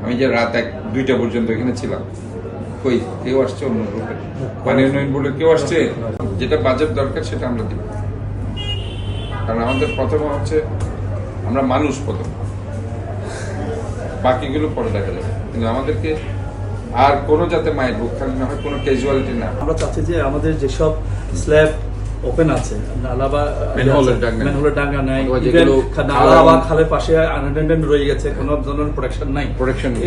আমি যে রাত 1-2টা পর্যন্ত এখানে ছিলাম, কই কেউ আসছে অন্য গ্রুপে? পানি উন্নয়ন বোর্ডে কেউ আসছে? যেটা বাজেট দরকার সেটা আমরা দিব, কারণ আমাদের প্রথম হচ্ছে আমরা মানুষ প্রথম, বাকিগুলো পরে দেখা যাবে। কিন্তু আমাদেরকে আর কোনো যাতে মায়ের বুক খালি না হয়, কোনো ক্যাজুয়ালিটি না। আমরা চাচ্ছি যে আমাদের যেসব স্ল্যাব ওপেন আছে, নালা বা ম্যানহোলের ডাঙ্গা নাই, নালা বা খালের পাশে আনঅ্যাটেন্ডেড রয়ে গেছে, কোনো ধরনের প্রোটেকশন নাই,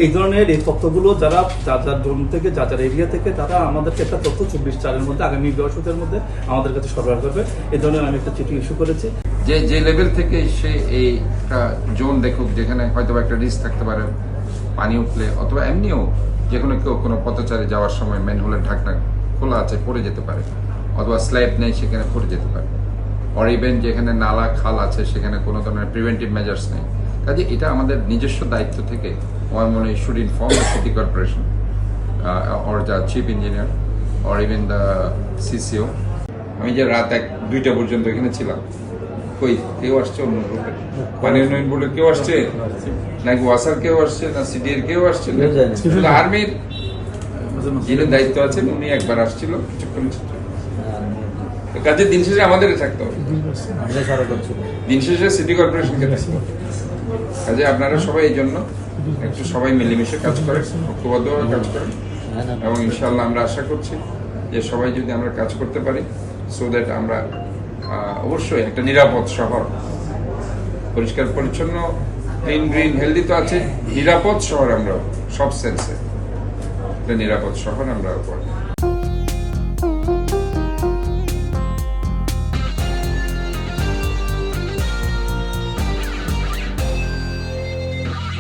এই ধরনের এই তথ্যগুলো যারা যার যার জোন থেকে যার যার এরিয়া থেকে তারা আমাদেরকে একটা তথ্য 24/4 মধ্যে আগামী 10 দিনের মধ্যে আমাদের কাছে সরবরাহ করবে। এই ধরনের আমি একটা চিঠি ইস্যু করেছি। যে লেভেল থেকে সে একটা জোন দেখুক যেখানে হয়তো একটা রিস্ক থাকতে পারে পানি উঠলে, অথবা এমনিও যে কোনো কেউ কোনো পথচারী যাওয়ার সময় ম্যানহোলের ঢাকনা খোলা আছে পড়ে যেতে পারে, অথবা স্ল্যাব নেই সেখানে পড়ে যেতে পারে, অর ইভেন যেখানে নালা খাল আছে সেখানে কোনো ধরনের প্রিভেন্টিভ মেজার্স নেই। কাজে এটা আমাদের নিজস্ব দায়িত্ব থেকে আমার মনে হয় should inform the city corporation or the chief engineer or even the CCO. আমি যে রাত 1-2টা পর্যন্ত এখানে ছিলাম, কই কেউ আসছে অন্য গ্রুপে? পানি উন্নয়ন বোর্ডে কেউ আসছে নাকি ওয়াসার কেউ আসছে না সিডিএর কেউ আসছে? আর্মির যিনি দায়িত্ব আছেন উনি একবার আসছিল কিছুক্ষণ। কাজে দিন শেষে আমাদের থাকতে হবে, দিন শেষে সিটি কর্পোরেশনকে থাকতে হবে। কাজে আপনারা সবাই এই জন্য একটু সবাই মিলেমিশে কাজ করেন, ঐক্যবদ্ধভাবে কাজ করেন, এবং ইনশাআল্লাহ আমরা আশা করছি যে সবাই যদি আমরা কাজ করতে পারি, সো দ্যাট আমরা অবশ্যই একটা নিরাপদ শহর, পরিষ্কার পরিচ্ছন্ন, ক্লিন গ্রিন হেলদি তো আছে, নিরাপদ শহর আমরা সব সেন্সে একটা নিরাপদ শহর আমরা